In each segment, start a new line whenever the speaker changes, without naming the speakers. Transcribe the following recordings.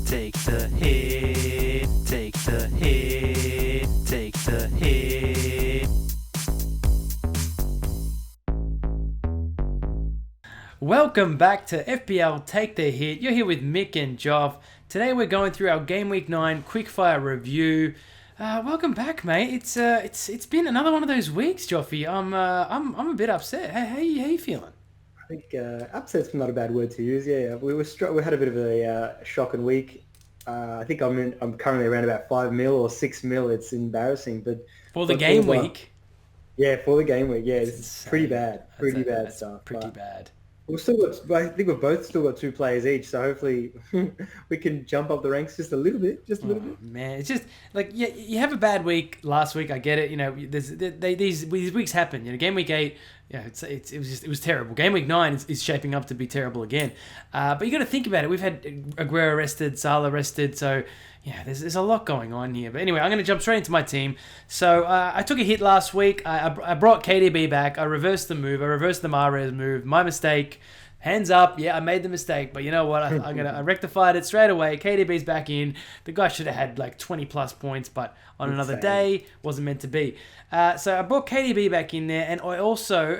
take the hit, take the hit, take the hit. Welcome back to FPL Take the Hit. You're here with Mick and Jov. Today we're going through our Gameweek 9 Quickfire review. Welcome back, mate. It's been another one of those weeks, Joffy. I'm a bit upset. How you feeling?
I think upset's not a bad word to use. Yeah, we had a bit of a shocking week. I think I'm currently around about 5 mil or 6 mil. It's embarrassing, but
For the game week.
Yeah, for the game week. Yeah, it's pretty bad. Pretty bad
That's
stuff.
pretty bad.
We've still got. I think we've both still got 2 players each, so hopefully we can jump up the ranks just a little bit. Just a little bit.
Man, it's just like you have a bad week last week. I get it. You know, these weeks happen. You know, game week 8. Yeah, it was terrible. Game week 9 is shaping up to be terrible again. But you got to think about it. We've had Aguero arrested, Salah arrested, so yeah, there's a lot going on here. But anyway, I'm going to jump straight into my team. So I took a hit last week. I brought KDB back. I reversed the move. I reversed the Mahrez move. My mistake. Hands up. Yeah, I made the mistake. But you know what? I rectified it straight away. KDB's back in. The guy should have had like 20 plus points, but on another day, wasn't meant to be. So I brought KDB back in there. And I also,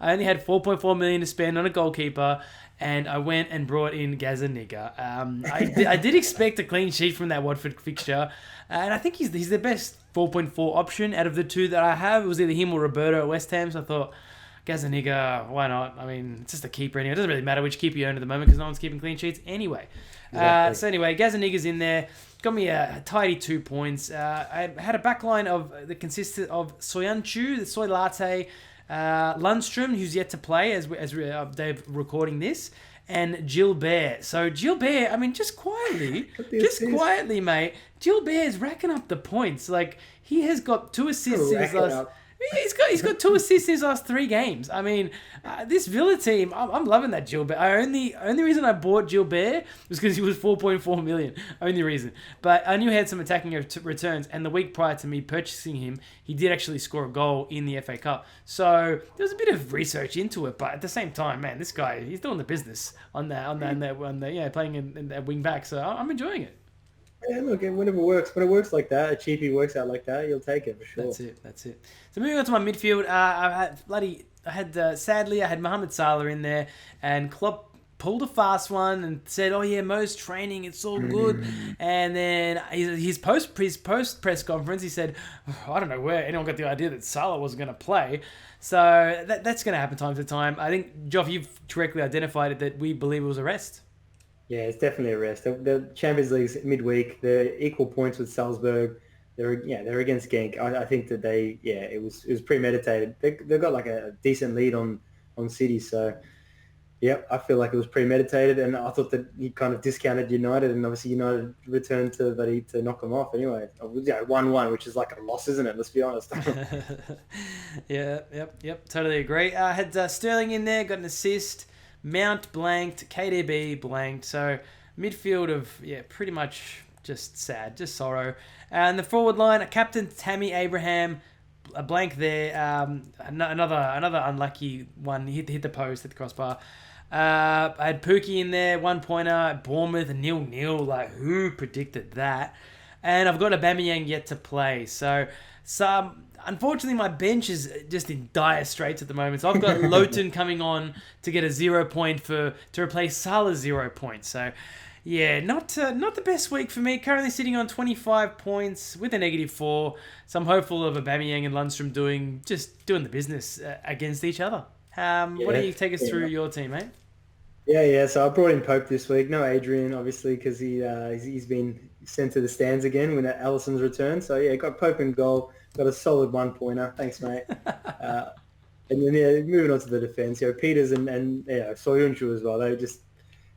I only had 4.4 million to spend on a goalkeeper. And I went and brought in Gazzaniga. I did expect a clean sheet from that Watford fixture. And I think he's the best 4.4 option out of the 2 that I have. It was either him or Roberto at West Ham. So I thought, Gazzaniga, why not? I mean, it's just a keeper anyway. It doesn't really matter which keeper you own at the moment because no one's keeping clean sheets anyway. Exactly. So anyway, Gazzaniga's in there. Got me a tidy 2 points. I had a backline that consisted of Soyuncu, the Soy Latte, Lundstrom, who's yet to play as they're recording this, and Gilbert. So Gilbert, I mean, just quietly, mate. Gilbert is racking up the points. Like, he has got 2 assists in his last. He's got 2 assists in his last 3 games. I mean, this Villa team, I'm loving that Gilbert. Only reason I bought Gilbert was because he was 4.4 million. Only reason. But I knew he had some attacking returns, and the week prior to me purchasing him, he did actually score a goal in the FA Cup. So there was a bit of research into it, but at the same time, man, this guy, he's doing the business on playing in wing back. So I'm enjoying it.
Yeah, look, whenever it works. When it works like that, a cheapie works out like that, you'll take it for sure.
That's it. So moving on to my midfield, sadly, I had Mohamed Salah in there, and Klopp pulled a fast one and said, "Oh yeah, Mo's training, it's all good." And then his post press conference, he said, "I don't know where anyone got the idea that Salah wasn't going to play." So that's going to happen time to time. I think, Joff, you've correctly identified it that we believe it was a rest.
Yeah, it's definitely a rest. The Champions League's midweek. They're equal points with Salzburg. They're against Genk. I think that it was premeditated. They've got like a decent lead on City. So, yeah, I feel like it was premeditated. And I thought that he kind of discounted United, and obviously United returned to knock them off anyway. 1-1, which is like a loss, isn't it? Let's be honest.
Yep. Totally agree. I had Sterling in there, got an assist. Mount blanked, KDB blanked, so midfield of, pretty much just sad, just sorrow. And the forward line, Captain Tammy Abraham, a blank there, another unlucky one, he hit the post, hit the crossbar. I had Pookie in there, 1 pointer, Bournemouth, 0-0, like who predicted that? And I've got Aubameyang yet to play, so unfortunately, my bench is just in dire straits at the moment. So I've got Lowton coming on to get a 0 point to replace Salah's 0 points. So, yeah, not the best week for me. Currently sitting on 25 points with a -4. So I'm hopeful of Aubameyang and Lundstrom doing the business against each other. Why don't you take us through your team, mate?
Yeah. So I brought in Pope this week. No Adrian, obviously, because he's been sent to the stands again when Alisson's returned. So yeah, got Pope in goal. Got a solid 1 pointer. Thanks, mate. And then moving on to the defence. Peters and Soyuncu as well.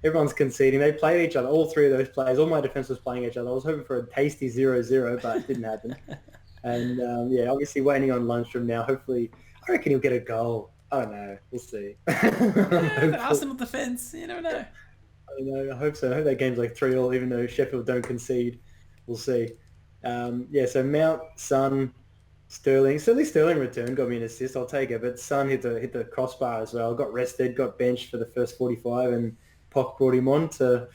Everyone's conceding. They played each other. All 3 of those players. All my defence was playing each other. I was hoping for a tasty 0-0, but it didn't happen. And obviously waiting on Lundstrom now. Hopefully, I reckon he'll get a goal. I don't know. We'll see.
Arsenal defence. You never know.
I don't know. I hope so. I hope that game's like 3-3, even though Sheffield don't concede. We'll see. So Mount, Son, Sterling. Certainly Sterling returned, got me an assist. I'll take it. But Son hit the crossbar as well. Got rested, got benched for the first 45, and Poch brought him on to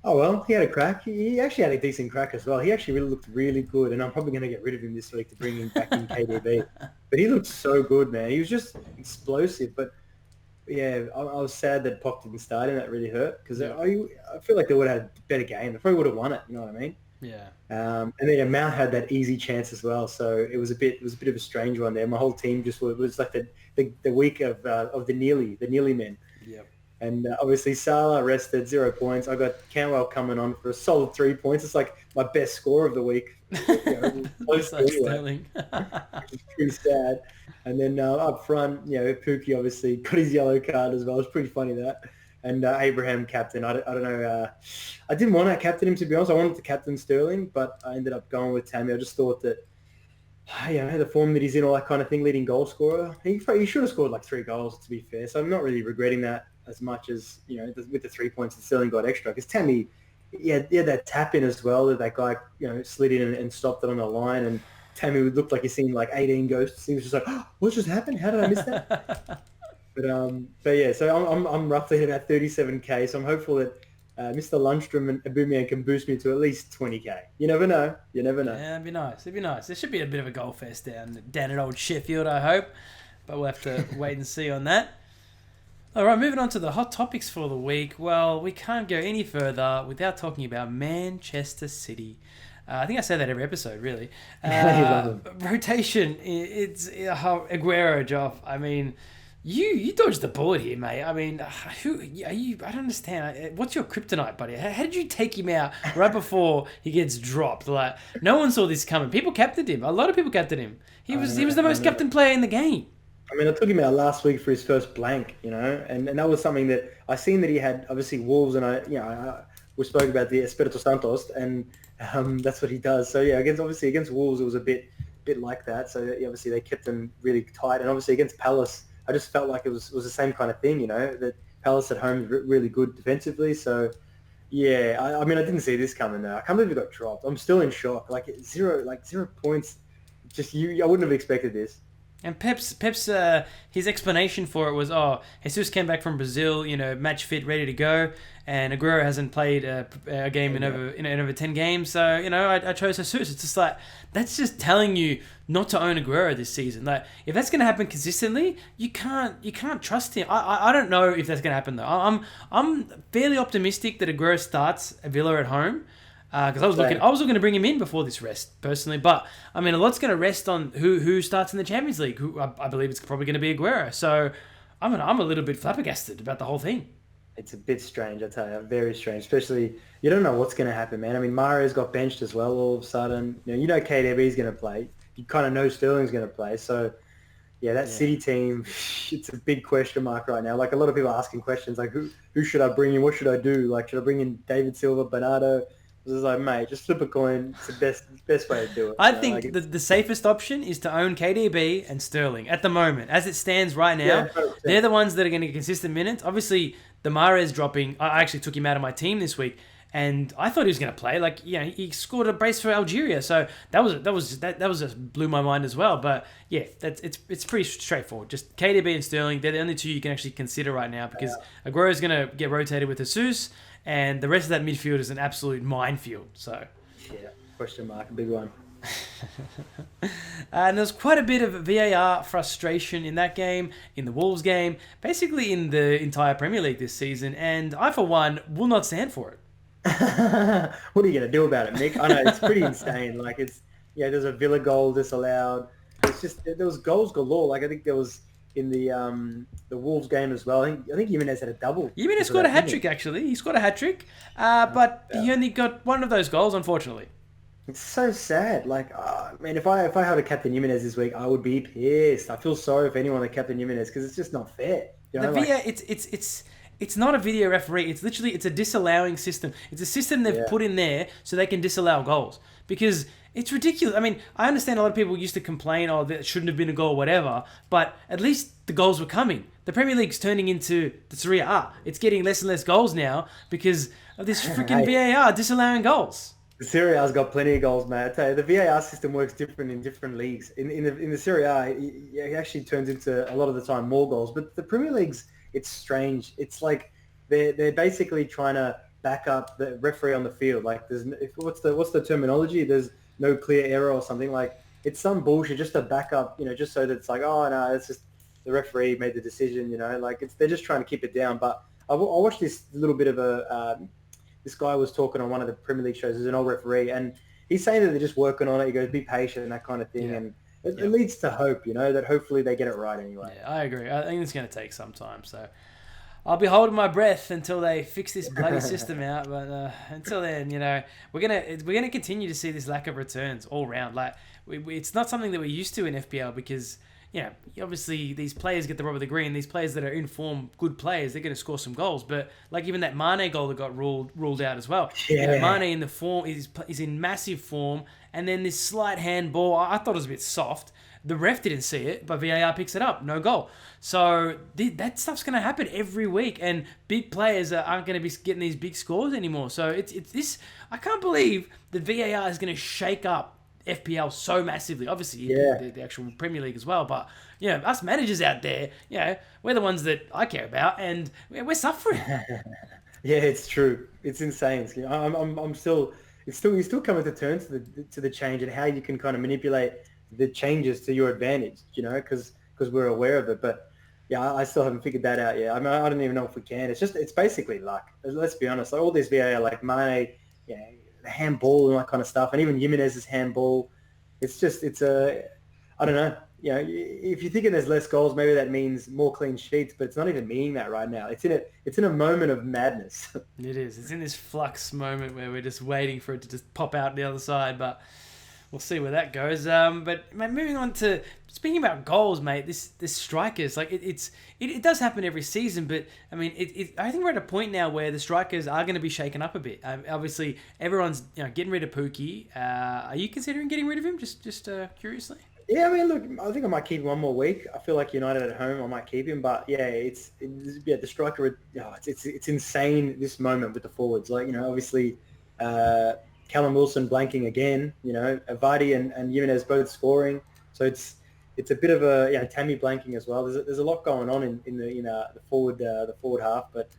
Oh, well, he had a crack. He actually had a decent crack as well. He actually really looked really good, and I'm probably going to get rid of him this week to bring him back in KDB. But he looked so good, man. He was just explosive. But yeah, I was sad that Poch didn't start him. That really hurt because
Yeah.
I feel like they would have had a better game. They probably would have won it. You know what I mean?
Yeah.
And then Mount had that easy chance as well. So it was a bit of a strange one there. My whole team just was like the week of the nearly men.
Yeah.
And obviously Salah rested 0 points. I got Cantwell coming on for a solid 3 points. It's like my best score of the week. Close
Besides
anyway,
Sterling.
which is pretty sad. And then up front, Pookie obviously got his yellow card as well. It's pretty funny that. And Abraham captain. I don't know. I didn't want to captain him, to be honest. I wanted to captain Sterling, but I ended up going with Tammy. I just thought that the form that he's in, all that kind of thing, leading goal scorer. He should have scored like 3 goals, to be fair. So I'm not really regretting that as much as, with the 3 points that Sterling got extra. Because Tammy, he had that tap in as well that guy, slid in and stopped it on the line. And Tammy looked like he's seen like 18 ghosts. He was just like, oh, what just happened? How did I miss that? But yeah, so I'm roughly at about 37k. So I'm hopeful that Mr. Lundstrom and Aubameyang can boost me to at least 20k. You never know. You never know.
Yeah, it'd be nice. It'd be nice. There should be a bit of a goal fest down at old Sheffield, I hope. But we'll have to wait and see on that. All right, moving on to the hot topics for the week. Well, we can't go any further without talking about Manchester City. I think I say that every episode, really. Rotation, it's Aguero, Joff. I mean, you dodged the bullet here, mate. I mean, who are you? I don't understand. What's your kryptonite, buddy? How did you take him out right before he gets dropped? Like, no one saw this coming. People captained him. A lot of people captained him. He was the most captain player in the game.
I mean, I took him out last week for his first blank, and that was something that I seen that he had obviously Wolves, and we spoke about the Espirito Santos, and that's what he does. So yeah, against Wolves, it was a bit like that. So yeah, obviously they kept him really tight, and obviously against Palace, I just felt like it was the same kind of thing, that Palace at home is really good defensively. So yeah, I mean, I didn't see this coming though. I can't believe he got dropped. I'm still in shock. Like 0 points. Just I wouldn't have expected this.
And Pep's his explanation for it was, Jesus came back from Brazil, match fit, ready to go, and Aguero hasn't played a game in over 10 games, so I chose Jesus. It's just like, that's just telling you not to own Aguero this season. Like, if that's going to happen consistently, you can't trust him. I don't know if that's going to happen though. I'm fairly optimistic that Aguero starts Villa at home. Because I was looking to bring him in before this rest personally, but I mean a lot's going to rest on who starts in the Champions League. Who I believe it's probably going to be Aguero. So I'm a little bit flabbergasted about the whole thing.
It's a bit strange, I tell you, very strange. Especially you don't know what's going to happen, man. I mean, Mario's got benched as well all of a sudden. KDB's going to play. You kind of know Sterling's going to play. So yeah, that City team, it's a big question mark right now. Like a lot of people are asking questions like who should I bring in? What should I do? Like should I bring in David Silva, Bernardo? It was like, mate, just flip a coin. It's the best way to do it.
I think the safest option is to own KDB and Sterling at the moment. As it stands right now,
Yeah,
they're the ones that are going to get consistent minutes. Obviously, the Mahrez dropping, I actually took him out of my team this week, and I thought he was going to play. Like, he scored a brace for Algeria, so that just blew my mind as well. But yeah, it's pretty straightforward. Just KDB and Sterling, they're the only two you can actually consider right now because Aguero's going to get rotated with Jesus. And the rest of that midfield is an absolute minefield. So,
yeah, question mark, a big one.
And there's quite a bit of VAR frustration in that game, in the Wolves game, basically in the entire Premier League this season. And I, for one, will not stand for it.
What are you going to do about it, Mick? I know, it's pretty insane. Like, there's a Villa goal disallowed. It's just, there was goals galore. Like, I think there was in the Wolves game as well. I think Jimenez had a double.
Jimenez scored a hat-trick, actually. He scored a hat-trick, but he only got one of those goals, unfortunately.
It's so sad. Like, man, if I had a captain Jimenez this week, I would be pissed. I feel sorry for anyone that captain Jimenez because it's just not fair.
The VAR, it's not a video referee. It's literally a disallowing system. It's a system they've put in there so they can disallow goals because it's ridiculous. I mean, I understand a lot of people used to complain, that shouldn't have been a goal, whatever. But at least the goals were coming. The Premier League's turning into the Serie A. It's getting less and less goals now because of this freaking VAR disallowing goals.
The Serie A's got plenty of goals, mate. I tell you, the VAR system works different in different leagues. In the Serie A, it actually turns into a lot of the time more goals. But the Premier League's, it's strange. It's like they're basically trying to backup the referee on the field. Like what's the terminology? There's no clear error or something. Like it's some bullshit just to back up, just so that it's like, oh no, it's just the referee made the decision. Like they're just trying to keep it down. But I watched this little bit of this guy was talking on one of the Premier League shows. There's an old referee, and he's saying that they're just working on it. He goes, be patient and that kind of thing.
Yeah.
And it leads to hope, that hopefully they get it right anyway.
Yeah, I agree. I think it's going to take some time. So I'll be holding my breath until they fix this bloody system out. But until then, we're gonna continue to see this lack of returns all round. Like it's not something that we're used to in FPL because obviously these players get the rub of the green. These players that are in form, good players, they're going to score some goals. But like even that Mane goal that got ruled out as well.
Yeah.
Mane in the form is in massive form, and then this slight handball, I thought it was a bit soft. The ref didn't see it, but VAR picks it up. No goal. So that stuff's going to happen every week, and big players aren't going to be getting these big scores anymore. So it's this. I can't believe that VAR is going to shake up FPL so massively. Obviously, the actual Premier League as well. But us managers out there, we're the ones that I care about, and we're suffering.
Yeah, it's true. It's insane. I'm still. You're still coming to terms to the change and how you can kind of manipulate the changes to your advantage, because we're aware of it. But yeah, I still haven't figured that out yet. I mean, I don't even know if we can. It's basically luck. Let's be honest. Like all this VAR, like Mane, the handball and that kind of stuff, and even Jimenez's handball. I don't know. If you're thinking there's less goals, maybe that means more clean sheets, but it's not even meaning that right now. It's in a moment of madness.
It is. It's in this flux moment where we're just waiting for it to just pop out the other side, but we'll see where that goes. But mate, moving on to speaking about goals, mate. This strikers, like it does happen every season, but I mean, I think we're at a point now where the strikers are going to be shaken up a bit. Obviously, everyone's getting rid of Pookie. Are you considering getting rid of him? Just curiously.
Yeah, I mean, look, I think I might keep him one more week. I feel like United at home, I might keep him. But yeah, the striker. It's insane this moment with the forwards. Like obviously. Callum Wilson blanking again, Vardy and Jimenez both scoring. So it's a bit of a Tammy blanking as well. There's a lot going on in the forward half, but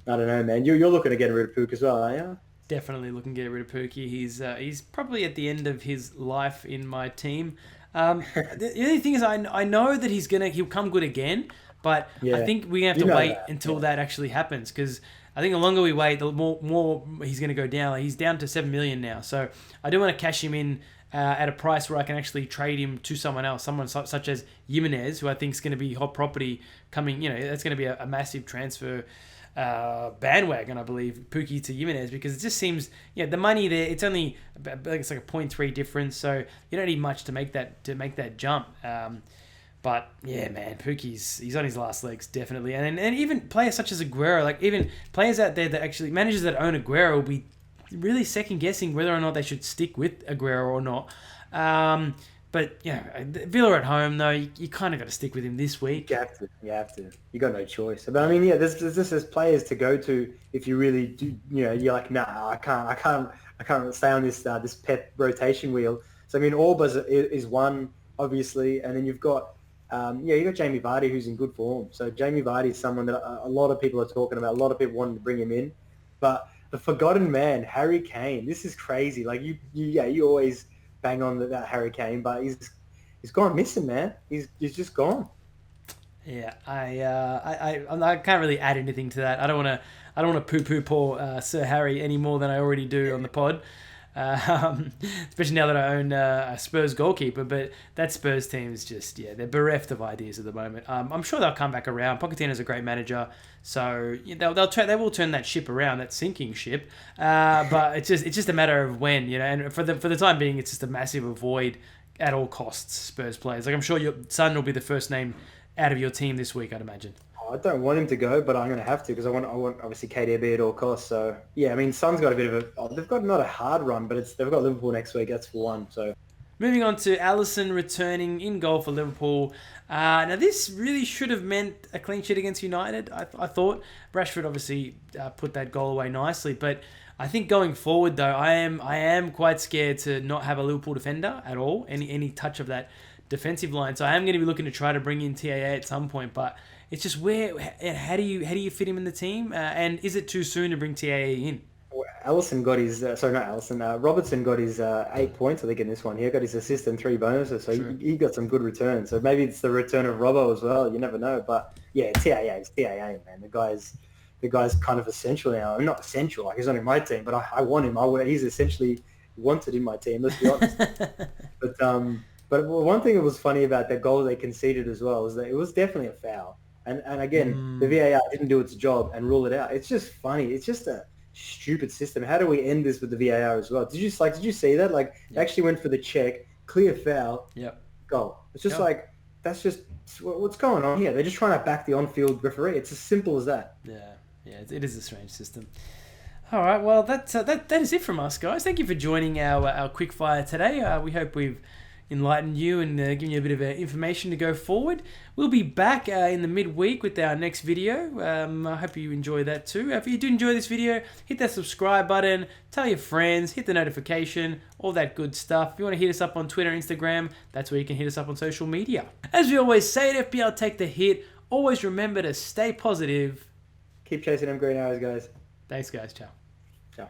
I don't know, man. You're looking to get rid of Pook as well, aren't you?
Definitely looking to get rid of Pookie. He's probably at the end of his life in my team. The only thing is I know that he'll come good again, but I think we have to wait until that actually happens because I think the longer we wait, the more he's going to go down. Like he's down to 7 million now, so I do want to cash him in at a price where I can actually trade him to someone else, someone such as Jimenez, who I think is going to be hot property coming. That's going to be a massive transfer bandwagon, I believe, Pookie to Jimenez, because it just seems the money there. It's only it's like a 0.3 difference, so you don't need much to make that jump. But yeah, man, he's on his last legs, definitely. And even players such as Aguero, like even players out there that actually, managers that own Aguero will be really second guessing whether or not they should stick with Aguero or not. But Villa at home though, you kind of got to stick with him this week.
You have to. You got no choice. But I mean, there's players to go to if you really do. You're like, nah, I can't stay on this Pep rotation wheel. So I mean, Orba is one obviously, and then you've got. You got Jamie Vardy, who's in good form. So Jamie Vardy is someone that a lot of people are talking about. A lot of people wanting to bring him in, but the forgotten man, Harry Kane. This is crazy. Like you always bang on that Harry Kane, but he's gone missing, man. He's just gone.
Yeah, I can't really add anything to that. I don't want to poo-poo poor Sir Harry any more than I already do on the pod. Especially now that I own a Spurs goalkeeper, but that Spurs team is just they're bereft of ideas at the moment. I'm sure they'll come back around. Pochettino's a great manager, so they will turn that ship around, that sinking ship. But it's just a matter of when, And for the time being, it's just a massive avoid at all costs. Spurs players, like I'm sure your son will be the first name out of your team this week, I'd imagine.
I don't want him to go, but I'm going to have to because I want obviously KDB at all costs. So yeah, I mean, Son's got a bit of they've got not a hard run, but they've got Liverpool next week. That's for one. So
moving on to Alisson returning in goal for Liverpool. Now this really should have meant a clean sheet against United. I thought Rashford obviously put that goal away nicely, but I think going forward though, I am quite scared to not have a Liverpool defender at all. Any touch of that defensive line. So I am going to be looking to try to bring in TAA at some point, but It's just how do you fit him in the team? And is it too soon to bring TAE in?
Alisson got his, sorry, not Alisson, Robertson got his 8 points, I think, in this one. He got his assist and 3 bonuses, so he got some good returns. So maybe it's the return of Robbo as well. You never know. But yeah, TAA is TAA, man. The guy's kind of essential now. I'm not essential, like he's not in my team, but I want him. He's essentially wanted in my team, let's be honest. But one thing that was funny about that goal they conceded as well is that it was definitely a foul. And again, the VAR didn't do its job and rule it out. It's just funny. It's just a stupid system. How do we end this with the VAR as well? Did you see that? Like, they actually went for the check, clear foul, goal. It's just like, that's just what's going on here. They're just trying to back the on-field referee. It's as simple as that.
Yeah, it is a strange system. All right, well, that is it from us, guys. Thank you for joining our quickfire today. We hope we've enlightened you and given you a bit of information to go forward. We'll be back in the midweek with our next video. I hope you enjoy that too. If you do enjoy this video, hit that subscribe button, tell your friends, hit the notification, all that good stuff. If you want to hit us up on Twitter, Instagram, that's where you can hit us up on social media. As we always say at FPL, take the hit. Always remember to stay positive.
Keep chasing them green arrows, guys.
Thanks, guys. Ciao.
Ciao.